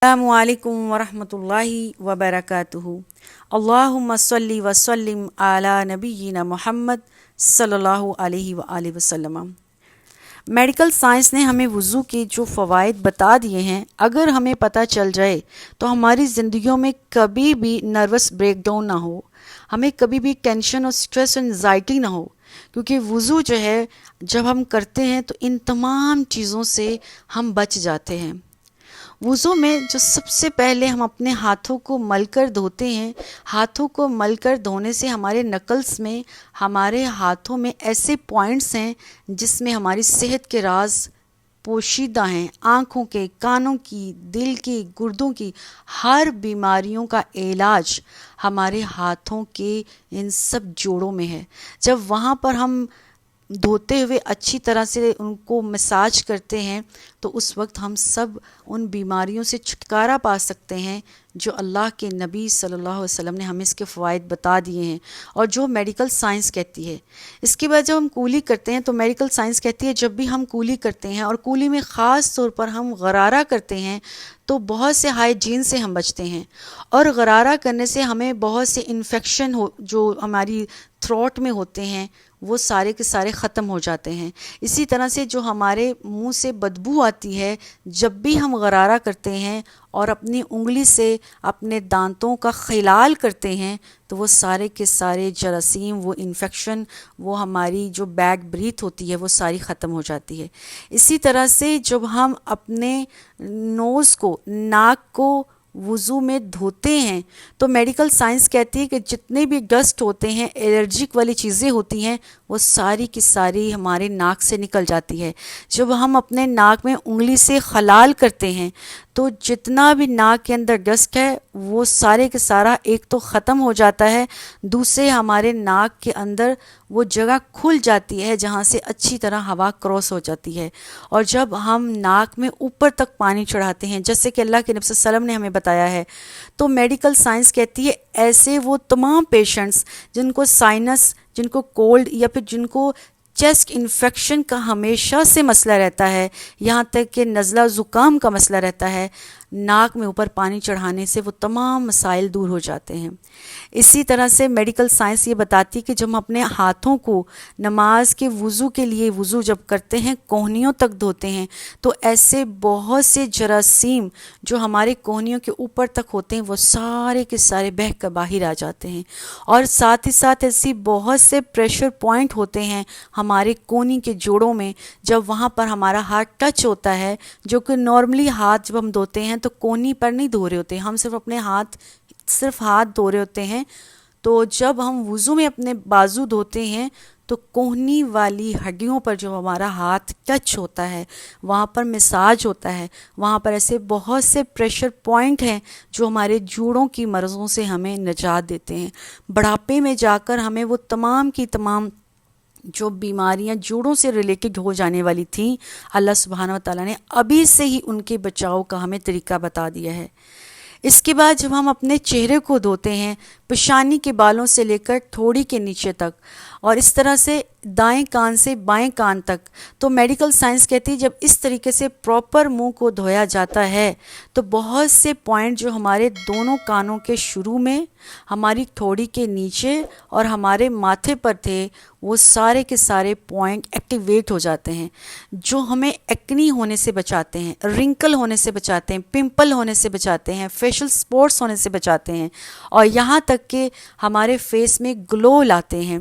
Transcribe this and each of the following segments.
السلام علیکم ورحمۃ اللہ وبرکاتہ۔ اللہم صلی وسلم علی نبینا محمد صلی اللہ علیہ وآلہ وسلم۔ میڈیکل سائنس نے ہمیں وضو کے جو فوائد بتا دیے ہیں، اگر ہمیں پتہ چل جائے تو ہماری زندگیوں میں کبھی بھی نروس بریک ڈاؤن نہ ہو، ہمیں کبھی بھی ٹینشن اور سٹریس اور انزائٹی نہ ہو، کیونکہ وضو جو ہے جب ہم کرتے ہیں تو ان تمام چیزوں سے ہم بچ جاتے ہیں۔ وضو میں جو سب سے پہلے ہم اپنے ہاتھوں کو مل کر دھوتے ہیں، ہاتھوں کو مل کر دھونے سے ہمارے نکلز میں، ہمارے ہاتھوں میں ایسے پوائنٹس ہیں جس میں ہماری صحت کے راز پوشیدہ ہیں، آنکھوں کے، کانوں کی، دل کی، گردوں کی، ہر بیماریوں کا علاج ہمارے ہاتھوں کے ان سب جوڑوں میں ہے۔ جب وہاں پر ہم دھوتے ہوئے اچھی طرح سے ان کو مساج کرتے ہیں تو اس وقت ہم سب ان بیماریوں سے چھٹکارا پا سکتے ہیں جو اللہ کے نبی صلی اللہ علیہ وسلم نے ہمیں اس کے فوائد بتا دیے ہیں اور جو میڈیکل سائنس کہتی ہے۔ اس کے بعد جب ہم کولی کرتے ہیں تو میڈیکل سائنس کہتی ہے جب بھی ہم کولی کرتے ہیں اور کولی میں خاص طور پر ہم غرارہ کرتے ہیں تو بہت سے ہائیجین سے ہم بچتے ہیں، اور غرارہ کرنے سے ہمیں بہت سے انفیکشن جو ہماری تھروٹ میں ہوتے ہیں وہ سارے کے سارے ختم ہو جاتے ہیں۔ اسی طرح سے جو ہمارے منہ سے بدبو آتی ہے جب بھی ہم غرارہ کرتے ہیں اور اپنی انگلی سے اپنے دانتوں کا خلال کرتے ہیں تو وہ سارے کے سارے جراثیم، وہ انفیکشن، وہ ہماری جو بیڈ بریتھ ہوتی ہے وہ ساری ختم ہو جاتی ہے۔ اسی طرح سے جب ہم اپنے نوز کو، ناک کو وضو میں دھوتے ہیں تو میڈیکل سائنس کہتی ہے کہ جتنے بھی ڈسٹ ہوتے ہیں، الرجک والی چیزیں ہوتی ہیں، وہ ساری کی ساری ہمارے ناک سے نکل جاتی ہے۔ جب ہم اپنے ناک میں انگلی سے خلال کرتے ہیں تو جتنا بھی ناک کے اندر ڈسٹ ہے وہ سارے کے سارا ایک تو ختم ہو جاتا ہے، دوسرے ہمارے ناک کے اندر وہ جگہ کھل جاتی ہے جہاں سے اچھی طرح ہوا کراس ہو جاتی ہے۔ اور جب ہم ناک میں اوپر تک پانی چڑھاتے ہیں جیسے کہ اللہ کے نبی صلی اللہ علیہ وسلم نے ہمیں بتایا ہے، تو میڈیکل سائنس کہتی ہے ایسے وہ تمام پیشنٹس جن کو سائنس، جن کو کولڈ یا پھر جن کو چیسٹ انفیکشن کا ہمیشہ سے مسئلہ رہتا ہے، یہاں تک کہ نزلہ زکام کا مسئلہ رہتا ہے، ناک میں اوپر پانی چڑھانے سے وہ تمام مسائل دور ہو جاتے ہیں۔ اسی طرح سے میڈیکل سائنس یہ بتاتی ہے کہ جب ہم اپنے ہاتھوں کو نماز کے وضو کے لیے وضو جب کرتے ہیں، کوہنیوں تک دھوتے ہیں، تو ایسے بہت سے جراثیم جو ہمارے کوہنیوں کے اوپر تک ہوتے ہیں وہ سارے کے سارے بہہ کر باہر آ جاتے ہیں، اور ساتھ ہی ساتھ ایسی بہت سے پریشر پوائنٹ ہوتے ہیں ہمارے کونی کے جوڑوں میں، جب وہاں پر ہمارا ہاتھ ٹچ ہوتا ہے، جو کہ نارملی ہاتھ جب ہم دھوتے ہیں تو کونی پر نہیں دھو رہے ہوتے، ہم صرف اپنے صرف ہاتھ دھو رہے ہوتے ہیں، تو جب ہم وضو میں اپنے بازو دھوتے ہیں تو کوہنی والی ہڈیوں پر جو ہمارا ہاتھ ٹچ ہوتا ہے، وہاں پر مساج ہوتا ہے، وہاں پر ایسے بہت سے پریشر پوائنٹ ہیں جو ہمارے جوڑوں کی مرضوں سے ہمیں نجات دیتے ہیں۔ بڑھاپے میں جا کر ہمیں وہ تمام کی تمام جو بیماریاں جوڑوں سے ریلیٹڈ ہو جانے والی تھیں، اللہ سبحانہ وتعالیٰ نے ابھی سے ہی ان کے بچاؤ کا ہمیں طریقہ بتا دیا ہے۔ اس کے بعد جب ہم اپنے چہرے کو دھوتے ہیں، پیشانی کے بالوں سے لے کر تھوڑی کے نیچے تک، اور اس طرح سے دائیں کان سے بائیں کان تک، تو میڈیکل سائنس کہتی ہے جب اس طریقے سے پراپر منہ کو دھویا جاتا ہے تو بہت سے پوائنٹ جو ہمارے دونوں کانوں کے شروع میں، ہماری تھوڑی کے نیچے اور ہمارے ماتھے پر تھے، وہ سارے کے سارے پوائنٹ ایکٹیویٹ ہو جاتے ہیں، جو ہمیں ایکنی ہونے سے بچاتے ہیں، رنکل ہونے سے بچاتے ہیں، پمپل ہونے سے بچاتے ہیں، فیشل سپوٹس ہونے سے بچاتے ہیں، اور یہاں تک کہ ہمارے فیس میں گلو لاتے ہیں۔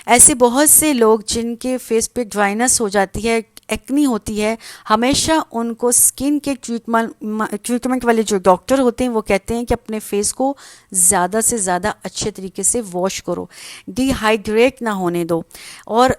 ایسے بہت سے لوگ جن کے فیس پہ ڈرائنس ہو جاتی ہے، ایکنی ہوتی ہے، ہمیشہ ان کو سکن کے ٹریٹمنٹ والے جو ڈاکٹر ہوتے ہیں وہ کہتے ہیں کہ اپنے فیس کو زیادہ سے زیادہ اچھے طریقے سے واش کرو، ڈی ہائیڈریٹ نہ ہونے دو۔ اور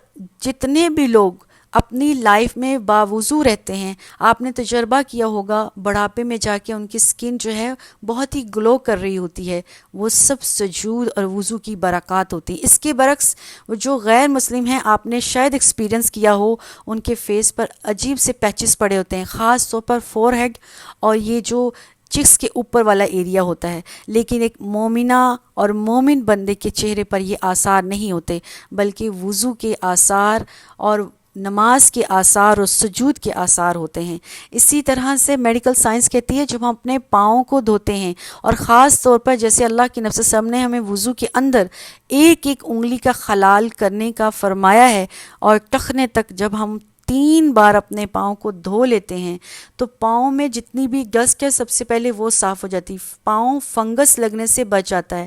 جتنے بھی لوگ اپنی لائف میں باوضو رہتے ہیں، آپ نے تجربہ کیا ہوگا بڑھاپے میں جا کے ان کی سکن جو ہے بہت ہی گلو کر رہی ہوتی ہے، وہ سب سجود اور وضو کی برکات ہوتی ہیں۔ اس کے برعکس وہ جو غیر مسلم ہیں، آپ نے شاید ایکسپیرینس کیا ہو، ان کے فیس پر عجیب سے پیچز پڑے ہوتے ہیں، خاص طور پر فور ہیڈ اور یہ جو چکس کے اوپر والا ایریا ہوتا ہے، لیکن ایک مومنہ اور مومن بندے کے چہرے پر یہ آثار نہیں ہوتے، بلکہ وضو کے آثار اور نماز کے آثار اور سجود کے آثار ہوتے ہیں۔ اسی طرح سے میڈیکل سائنس کہتی ہے جب ہم اپنے پاؤں کو دھوتے ہیں، اور خاص طور پر جیسے اللہ کی نبی صلی اللہ علیہ وسلم نے ہمیں وضو کے اندر ایک ایک انگلی کا خلال کرنے کا فرمایا ہے، اور ٹخنے تک جب ہم 3 بار اپنے پاؤں کو دھو لیتے ہیں تو پاؤں میں جتنی بھی ڈسٹ ہے سب سے پہلے وہ صاف ہو جاتی، پاؤں فنگس لگنے سے بچ جاتا ہے۔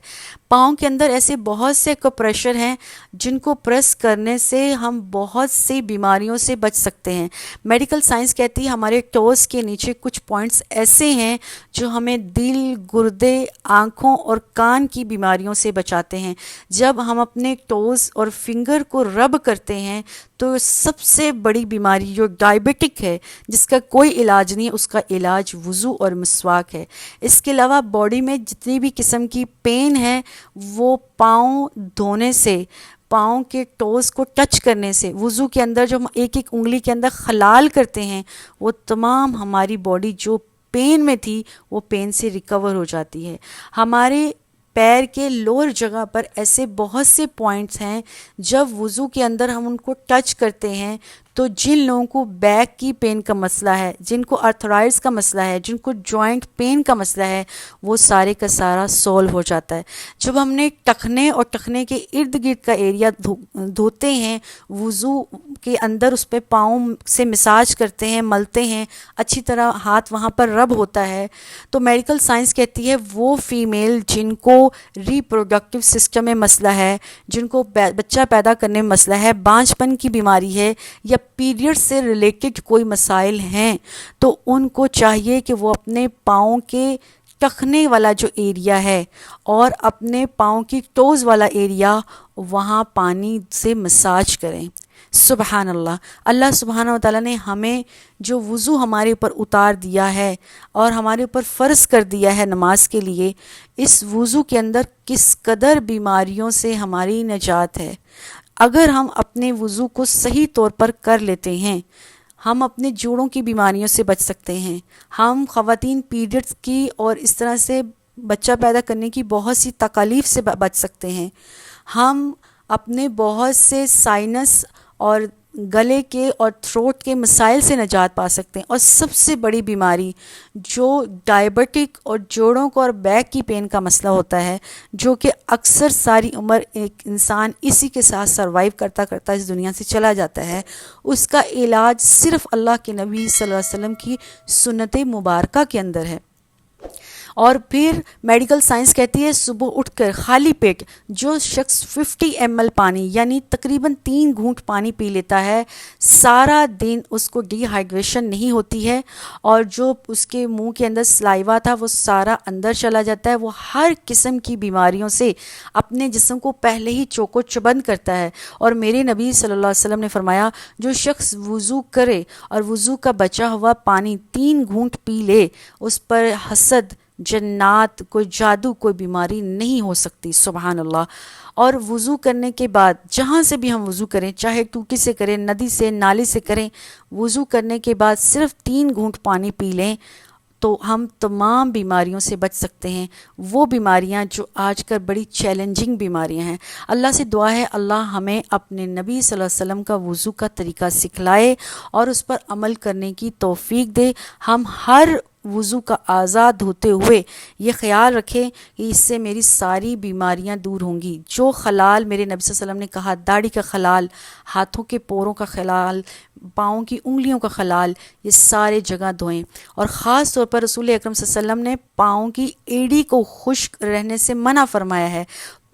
پاؤں کے اندر ایسے بہت سے پریشر ہیں جن کو پریس کرنے سے ہم بہت سی بیماریوں سے بچ سکتے ہیں۔ میڈیکل سائنس کہتی ہے ہمارے ٹوز کے نیچے کچھ پوائنٹس ایسے ہیں جو ہمیں دل، گردے، آنکھوں اور کان کی بیماریوں سے بچاتے ہیں۔ جب ہم اپنے ٹوز اور فنگر کو رب کرتے ہیں تو سب سے بڑی بیماری جو ڈائبٹک ہے، جس کا کوئی علاج نہیں، اس کا علاج وضو اور مسواک ہے۔ اس کے علاوہ باڈی میں جتنی بھی قسم کی پین ہے وہ پاؤں دھونے سے، پاؤں کے ٹوز کو ٹچ کرنے سے، وضو کے اندر جو ہم ایک ایک انگلی کے اندر خلال کرتے ہیں، وہ تمام ہماری باڈی جو پین میں تھی وہ پین سے ریکور ہو جاتی ہے۔ ہمارے پیر کے لوور جگہ پر ایسے بہت سے پوائنٹس ہیں جب وضو کے اندر ہم ان کو ٹچ کرتے ہیں تو جن لوگوں کو بیک کی پین کا مسئلہ ہے، جن کو آرتھرائٹس کا مسئلہ ہے، جن کو جوائنٹ پین کا مسئلہ ہے، وہ سارے کا سارا سولو ہو جاتا ہے۔ جب ہم نے ٹخنے اور ٹخنے کے ارد گرد کا ایریا دھوتے ہیں وضو کے اندر، اس پہ پاؤں سے مساج کرتے ہیں، ملتے ہیں، اچھی طرح ہاتھ وہاں پر رب ہوتا ہے، تو میڈیکل سائنس کہتی ہے وہ فیمیل جن کو ریپروڈکٹیو سسٹم میں مسئلہ ہے، جن کو بچہ پیدا کرنے میں مسئلہ ہے، بانجھ پن کی بیماری ہے، یا پیریڈ سے ریلیٹڈ کوئی مسائل ہیں، تو ان کو چاہیے کہ وہ اپنے پاؤں کے ٹخنے والا جو ایریا ہے اور اپنے پاؤں کی ٹوز والا ایریا وہاں پانی سے مساج کریں۔ سبحان اللہ، اللہ سبحانہ وتعالیٰ نے ہمیں جو وضو ہمارے اوپر اتار دیا ہے اور ہمارے اوپر فرض کر دیا ہے نماز کے لیے، اس وضو کے اندر کس قدر بیماریوں سے ہماری نجات ہے۔ اگر ہم اپنے وضو کو صحیح طور پر کر لیتے ہیں، ہم اپنے جوڑوں کی بیماریوں سے بچ سکتے ہیں، ہم خواتین پیریڈز کی اور اس طرح سے بچہ پیدا کرنے کی بہت سی تکالیف سے بچ سکتے ہیں، ہم اپنے بہت سے سائنس اور گلے کے اور تھروٹ کے مسائل سے نجات پا سکتے ہیں، اور سب سے بڑی بیماری جو ڈائبٹک اور جوڑوں کو اور بیک کی پین کا مسئلہ ہوتا ہے، جو کہ اکثر ساری عمر ایک انسان اسی کے ساتھ سروائیو کرتا کرتا اس دنیا سے چلا جاتا ہے، اس کا علاج صرف اللہ کے نبی صلی اللہ علیہ وسلم کی سنت مبارکہ کے اندر ہے۔ اور پھر میڈیکل سائنس کہتی ہے صبح اٹھ کر خالی پیٹ جو شخص 50 ml پانی یعنی تقریباً 3 گھونٹ پانی پی لیتا ہے، سارا دن اس کو ڈی ہائیڈریشن نہیں ہوتی ہے، اور جو اس کے منہ کے اندر سلائیوا تھا وہ سارا اندر چلا جاتا ہے، وہ ہر قسم کی بیماریوں سے اپنے جسم کو پہلے ہی چوکو چبند کرتا ہے۔ اور میرے نبی صلی اللہ علیہ وسلم نے فرمایا جو شخص وضو کرے اور وضو کا بچا ہوا پانی 3 گھونٹ پی لے، اس پر حسد، جنات، کوئی جادو، کوئی بیماری نہیں ہو سکتی۔ سبحان اللہ۔ اور وضو کرنے کے بعد جہاں سے بھی ہم وضو کریں، چاہے ٹوٹی سے کریں، ندی سے، نالے سے کریں، وضو کرنے کے بعد صرف 3 گھونٹ پانی پی لیں تو ہم تمام بیماریوں سے بچ سکتے ہیں، وہ بیماریاں جو آج کل بڑی چیلنجنگ بیماریاں ہیں۔ اللہ سے دعا ہے اللہ ہمیں اپنے نبی صلی اللہ علیہ وسلم کا وضو کا طریقہ سکھلائے اور اس پر عمل کرنے کی توفیق دے۔ ہم ہر وضو کا آزاد دھوتے ہوئے یہ خیال رکھیں کہ اس سے میری ساری بیماریاں دور ہوں گی۔ جو خلال میرے نبی صلی اللہ علیہ وسلم نے کہا، داڑھی کا خلال، ہاتھوں کے پوروں کا خلال، پاؤں کی انگلیوں کا خلال، یہ سارے جگہ دھوئیں۔ اور خاص طور پر رسول اکرم صلی اللہ علیہ وسلم نے پاؤں کی ایڑی کو خشک رہنے سے منع فرمایا ہے۔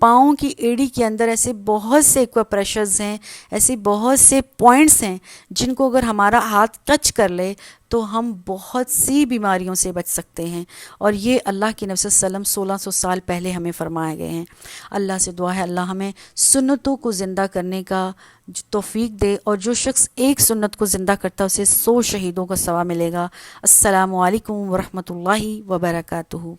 پاؤں کی ایڑی کے اندر ایسے بہت سے ایکوپریشرز ہیں، ایسے بہت سے پوائنٹس ہیں جن کو اگر ہمارا ہاتھ ٹچ کر لے تو ہم بہت سی بیماریوں سے بچ سکتے ہیں، اور یہ اللہ کے نبی صلی اللہ علیہ وسلم 1600 سال پہلے ہمیں فرمائے گئے ہیں۔ اللہ سے دعا ہے اللہ ہمیں سنتوں کو زندہ کرنے کا توفیق دے، اور جو شخص ایک سنت کو زندہ کرتا ہے اسے 100 شہیدوں کا ثواب ملے گا۔ السلام علیکم ورحمۃ اللہ وبرکاتہ۔